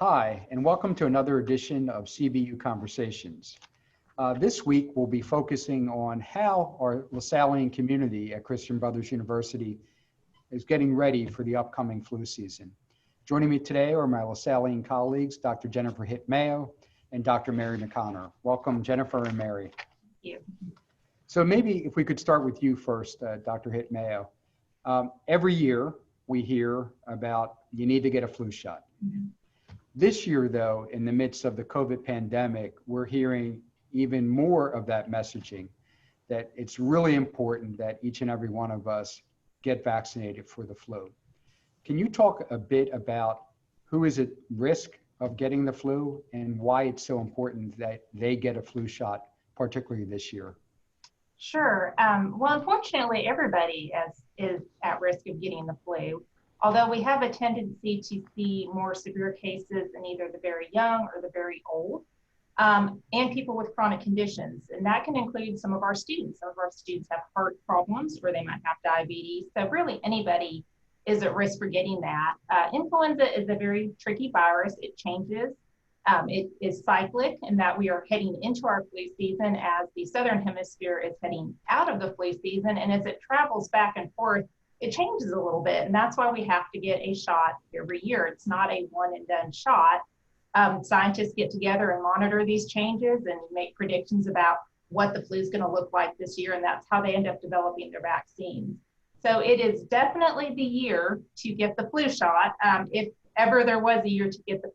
Hi, and welcome to another edition of CBU Conversations. This week, we'll be focusing on how our LaSallian community at Christian Brothers University is getting ready for the upcoming flu season. Joining me today are my LaSallian colleagues, Dr. Jennifer Hitt-Mayo and Dr. Mary McConnor. Welcome, Jennifer and Mary. Thank you. So maybe if we could start with you first, Dr. Hitt-Mayo. Every year, we hear about you need to get a flu shot. Mm-hmm. This year, though, in the midst of the COVID pandemic, we're hearing even more of that messaging, that it's really important that each and every one of us get vaccinated for the flu. Can you talk a bit about who is at risk of getting the flu and why it's so important that they get a flu shot, particularly this year? Sure. Well, unfortunately, everybody is at risk of getting the flu. Although we have a tendency to see more severe cases in either the very young or the very old, and people with chronic conditions. And that can include some of our students. Some of our students have heart problems or they might have diabetes. So really anybody is at risk for getting that. Influenza is a very tricky virus. It changes. It is cyclic in that we are heading into our flu season as the Southern Hemisphere is heading out of the flu season. And as it travels back and forth, it changes a little bit, and that's why we have to get a shot every year. It's not a one and done shot. Scientists get together and monitor these changes and make predictions about what the flu is going to look like this year, and that's how they end up developing their vaccines. So it is definitely the year to get the flu shot. If ever there was a year to get the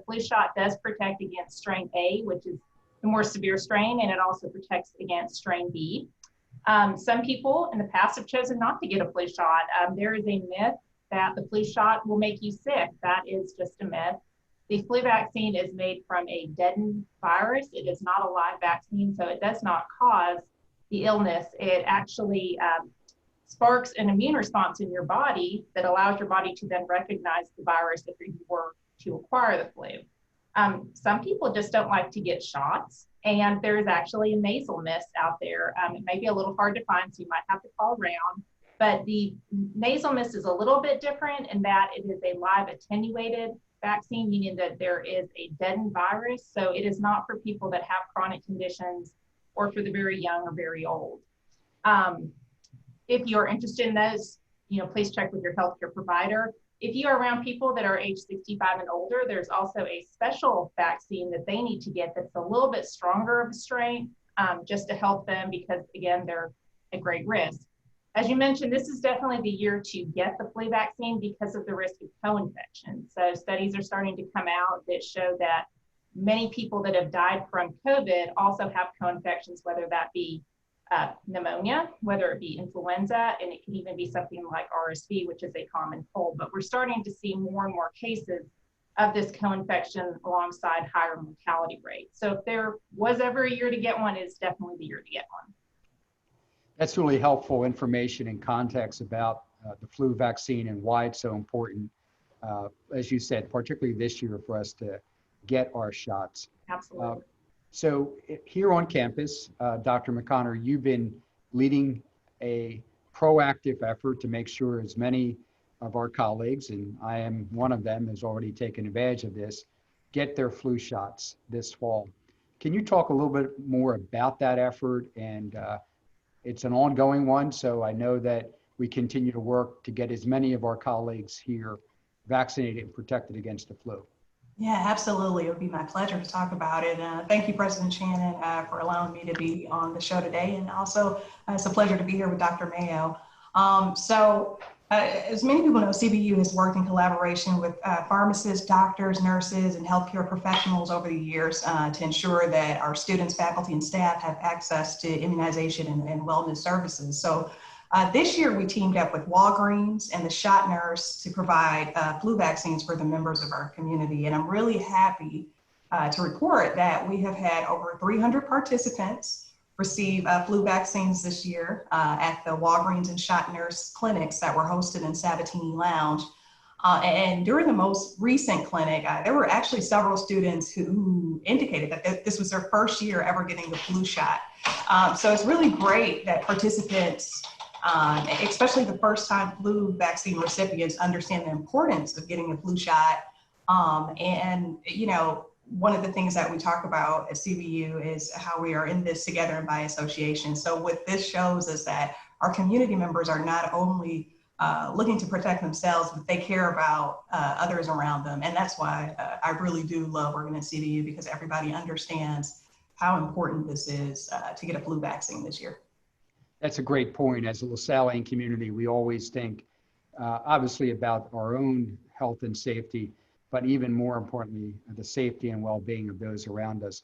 flu shot does protect against strain A, which is the more severe strain, and it also protects against strain B. Some people in the past have chosen not to get a flu shot. There is a myth that the flu shot will make you sick. That is just a myth. The flu vaccine is made from a deadened virus. It is not a live vaccine, so it does not cause the illness. It actually sparks an immune response in your body that allows your body to then recognize the virus if you were to acquire the flu. Some people just don't like to get shots. And there's actually a nasal mist out there. It may be a little hard to find, so you might have to call around. But the nasal mist is a little bit different in that it is a live attenuated vaccine, meaning that there is a deadened virus. So it is not for people that have chronic conditions or for the very young or very old. If you're interested in those, please check with your healthcare provider. If you are around people that are age 65 and older, there's also a special vaccine that they need to get that's a little bit stronger of a strain, just to help them because, again, they're at great risk. As you mentioned, this is definitely the year to get the flu vaccine because of the risk of co-infection. So studies are starting to come out that show that many people that have died from COVID also have co-infections, whether that be pneumonia, whether it be influenza, and it can even be something like RSV, which is a common cold. But we're starting to see more and more cases of this co-infection alongside higher mortality rates. So if there was ever a year to get one, it's definitely the year to get one. That's really helpful information and context about the flu vaccine and why it's so important, as you said, particularly this year for us to get our shots. Absolutely. So here on campus, Dr. McConnor, you've been leading a proactive effort to make sure as many of our colleagues, and I am one of them, has already taken advantage of this, get their flu shots this fall. Can you talk a little bit more about that effort? And it's an ongoing one, so I know that we continue to work to get as many of our colleagues here vaccinated and protected against the flu. Yeah, absolutely. It would be my pleasure to talk about it. Thank you, President Shannon, for allowing me to be on the show today. And also, it's a pleasure to be here with Dr. Mayo. As many people know, CBU has worked in collaboration with pharmacists, doctors, nurses, and healthcare professionals over the years to ensure that our students, faculty, and staff have access to immunization and wellness services. So this year, we teamed up with Walgreens and the shot nurse to provide flu vaccines for the members of our community. And I'm really happy to report that we have had over 300 participants receive flu vaccines this year at the Walgreens and shot nurse clinics that were hosted in Sabatini Lounge. And during the most recent clinic, there were actually several students who indicated that this was their first year ever getting the flu shot. So it's really great that participants, especially the first time flu vaccine recipients, understand the importance of getting a flu shot And, you know, one of the things that we talk about at CVU is how we are in this together and by association. So what this shows is that our community members are not only looking to protect themselves, but they care about others around them. And that's why I really do love working at CVU, because everybody understands how important this is to get a flu vaccine this year. That's a great point. As a LaSallian community, we always think obviously about our own health and safety, but even more importantly, the safety and well-being of those around us.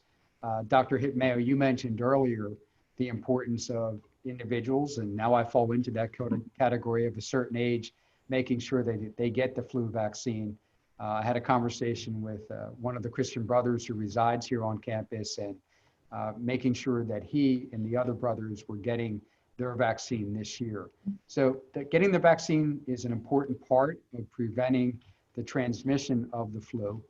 Dr. Hitmayo, you mentioned earlier the importance of individuals, and now I fall into that category of a certain age, making sure that they get the flu vaccine. I had a conversation with one of the Christian brothers who resides here on campus, and making sure that he and the other brothers were getting their vaccine this year. So getting the vaccine is an important part of preventing the transmission of the flu.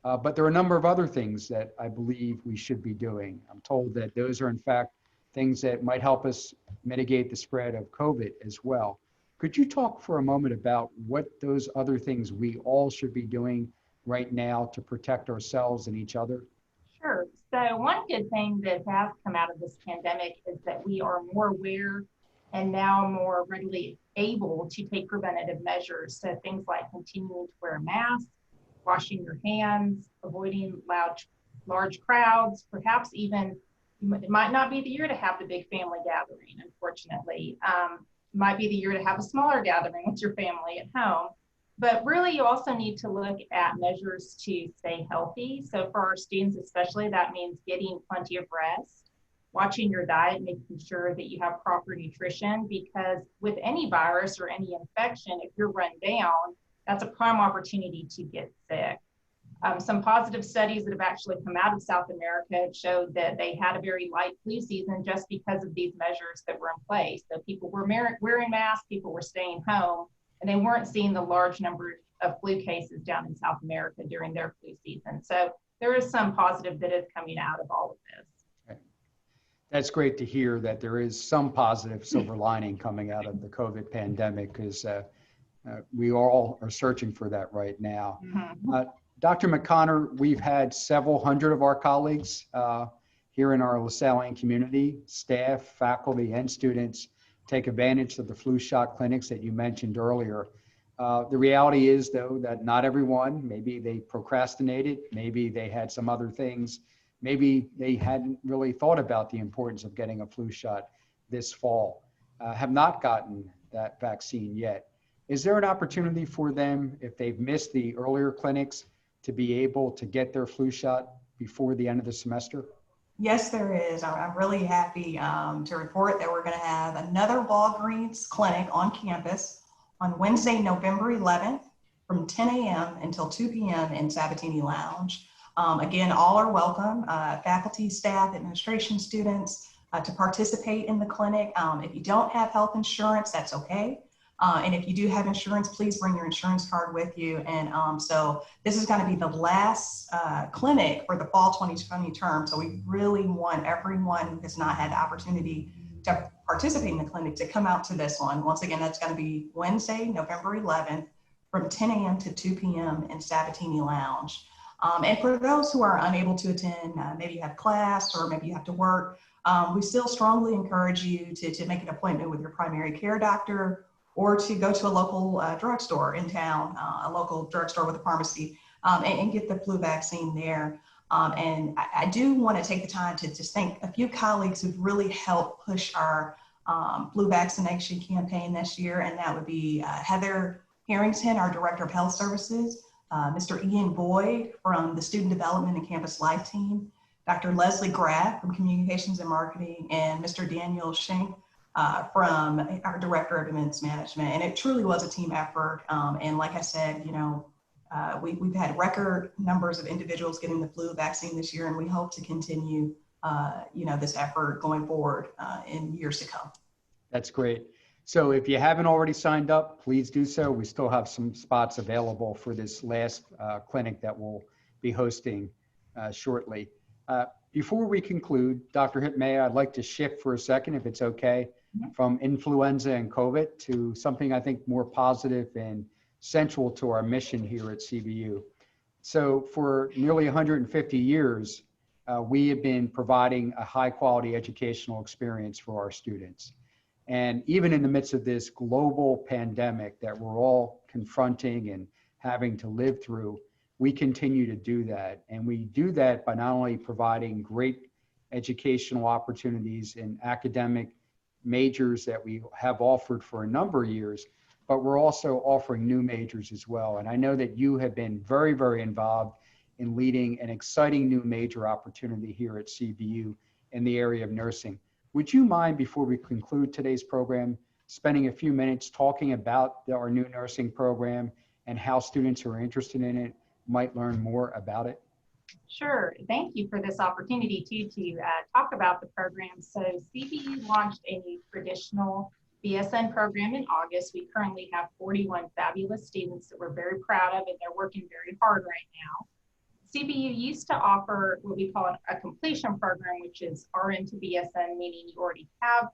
But there are a number of other things that I believe we should be doing. I'm told that those are in fact things that might help us mitigate the spread of COVID as well. Could you talk for a moment about what those other things we all should be doing right now to protect ourselves and each other? Sure. So one good thing that has come out of this pandemic is that we are more aware and now more readily able to take preventative measures. So things like continuing to wear a mask, washing your hands, avoiding large crowds, perhaps even, it might not be the year to have the big family gathering, unfortunately. It might be the year to have a smaller gathering with your family at home. But really, you also need to look at measures to stay healthy. So for our students especially, that means getting plenty of rest, watching your diet, making sure that you have proper nutrition, because with any virus or any infection, if you're run down, that's a prime opportunity to get sick. Some positive studies that have actually come out of South America have showed that they had a very light flu season just because of these measures that were in place. So people were wearing masks, people were staying home, and they weren't seeing the large number of flu cases down in South America during their flu season. So there is some positive that is coming out of all of this. Okay. That's great to hear that there is some positive silver lining coming out of the COVID pandemic, because we all are searching for that right now. Mm-hmm. Dr. McConnor, we've had several hundred of our colleagues here in our LaSallian community, staff, faculty, and students take advantage of the flu shot clinics that you mentioned earlier. The reality is, though, that not everyone, maybe they procrastinated, maybe they had some other things, maybe they hadn't really thought about the importance of getting a flu shot this fall, have not gotten that vaccine yet. Is there an opportunity for them, if they've missed the earlier clinics, to be able to get their flu shot before the end of the semester? Yes, there is. I'm really happy to report that we're going to have another Walgreens clinic on campus on Wednesday, November 11th from 10 a.m. until 2 p.m. in Sabatini Lounge. Again, all are welcome, faculty, staff, administration, students, to participate in the clinic. If you don't have health insurance, that's okay. And if you do have insurance, please bring your insurance card with you. And so this is going to be the last clinic for the fall 2020 term. So we really want everyone who has not had the opportunity to participate in the clinic to come out to this one. Once again, that's going to be Wednesday, November 11th from 10 a.m. to 2 p.m. in Sabatini Lounge. And for those who are unable to attend, maybe you have class or maybe you have to work, we still strongly encourage you to make an appointment with your primary care doctor, or to go to a local drugstore in town, a local drugstore with a pharmacy, and get the flu vaccine there. And I do want to take the time to just thank a few colleagues who've really helped push our flu vaccination campaign this year, and that would be Heather Harrington, our Director of Health Services, Mr. Ian Boyd from the Student Development and Campus Life Team, Dr. Leslie Graff from Communications and Marketing, and Mr. Daniel Schenk from our Director of Events Management. And it truly was a team effort. And like I said, you know, we've had record numbers of individuals getting the flu vaccine this year, and we hope to continue, you know, this effort going forward in years to come. That's great. So if you haven't already signed up, please do so. We still have some spots available for this last clinic that we'll be hosting shortly. Before we conclude, Dr. Hitmayo, I'd like to shift for a second, if it's okay, from influenza and COVID to something I think more positive and central to our mission here at CVU. So for nearly 150 years, we have been providing a high quality educational experience for our students. And even in the midst of this global pandemic that we're all confronting and having to live through, we continue to do that. And we do that by not only providing great educational opportunities in academic majors that we have offered for a number of years, but we're also offering new majors as well. And I know that you have been very, very involved in leading an exciting new major opportunity here at CBU in the area of nursing. Would you mind, before we conclude today's program, spending a few minutes talking about our new nursing program and how students who are interested in it might learn more about it? Sure. Thank you for this opportunity to talk about the program. So CBU launched a traditional BSN program in August. We currently have 41 fabulous students that we're very proud of, and they're working very hard right now. CBU used to offer what we call a completion program, which is RN to BSN, meaning you already have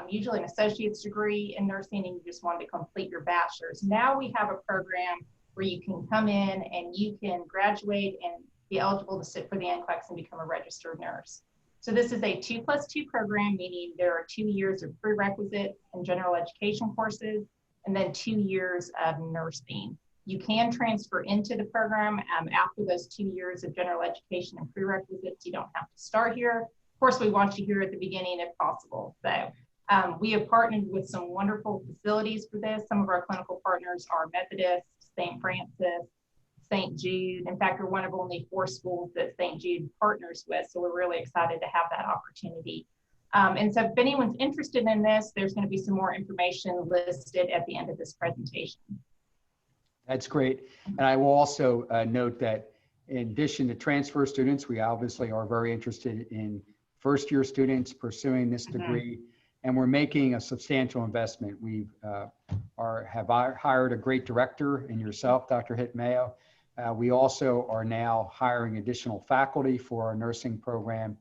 usually an associate's degree in nursing and you just want to complete your bachelor's. Now we have a program where you can come in and you can graduate and be eligible to sit for the NCLEX and become a registered nurse. So this is a 2+2 program, meaning there are 2 years of prerequisite and general education courses, and then 2 years of nursing. You can transfer into the program after those 2 years of general education and prerequisites. You don't have to start here. Of course, we want you here at the beginning if possible. So we have partnered with some wonderful facilities for this. Some of our clinical partners are Methodist, St. Francis, St. Jude. In fact, we're one of only 4 schools that St. Jude partners with. So we're really excited to have that opportunity. And so if anyone's interested in this, there's going to be some more information listed at the end of this presentation. That's great. And I will also note that in addition to transfer students, we obviously are very interested in first-year students pursuing this degree, and we're making a substantial investment. We have hired a great director in yourself, Dr. Hitt-Mayo. We also are now hiring additional faculty for our nursing program.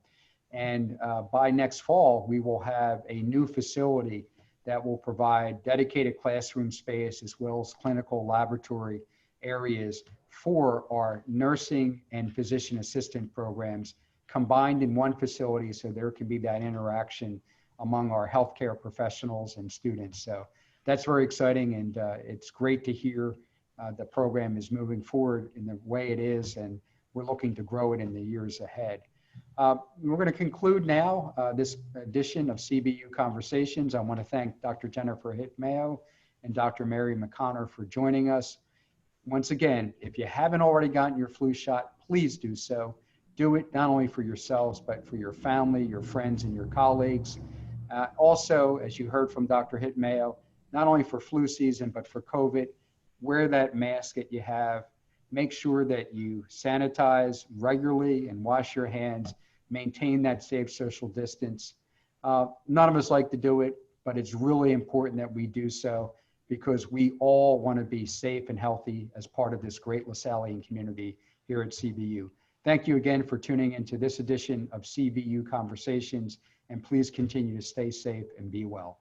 And by next fall, we will have a new facility that will provide dedicated classroom space as well as clinical laboratory areas for our nursing and physician assistant programs combined in one facility, so there can be that interaction among our healthcare professionals and students. So that's very exciting, and it's great to hear the program is moving forward in the way it is, and we're looking to grow it in the years ahead. We're going to conclude now this edition of CBU Conversations. I want to thank Dr. Jennifer Hitt-Mayo and Dr. Mary McConnor for joining us. Once again, if you haven't already gotten your flu shot, please do so. Do it not only for yourselves, but for your family, your friends, and your colleagues. Also, as you heard from Dr. Hitt-Mayo, not only for flu season, but for COVID, wear that mask that you have. Make sure that you sanitize regularly and wash your hands. Maintain that safe social distance. None of us like to do it, but it's really important that we do so because we all want to be safe and healthy as part of this great Lasallian community here at CBU. Thank you again for tuning into this edition of CBU Conversations, and please continue to stay safe and be well.